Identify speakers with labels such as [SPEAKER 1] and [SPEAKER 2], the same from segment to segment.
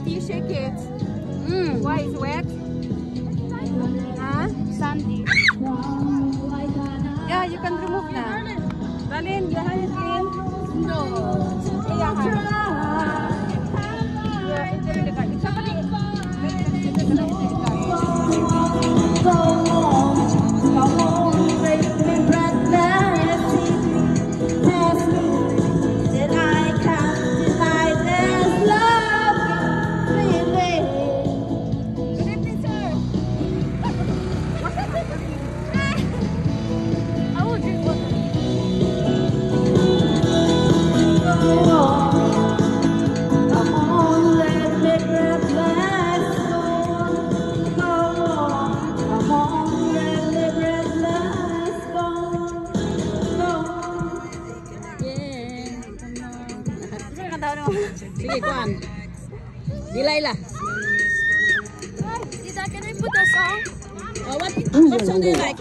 [SPEAKER 1] You shake it. Why is wet? Huh? Sandy. Yeah, you can remove now. Darlene, you have it clean? No. Yeah,
[SPEAKER 2] Sige, kuhan. Delilah.
[SPEAKER 1] Dida, can I put a song?
[SPEAKER 2] Oh, what song do you like?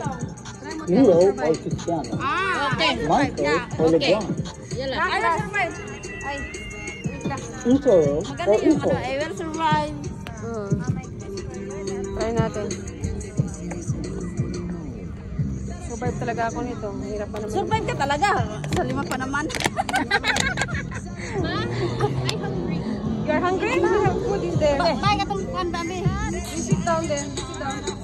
[SPEAKER 3] Hero or Cristiano?
[SPEAKER 2] Okay.
[SPEAKER 3] Michael or LeBron?
[SPEAKER 2] Yala.
[SPEAKER 1] I will survive. Ay, wait lang.
[SPEAKER 3] Utoro
[SPEAKER 1] Maganda
[SPEAKER 3] or
[SPEAKER 1] yung
[SPEAKER 3] Ufo?
[SPEAKER 1] I will survive. Try natin. Survive talaga ako nito. Hirap pa naman. Survive ka talaga. Sa lima pa naman. You're hungry? We have food in there. Bye, katong pandami. You sit down then. Sit down.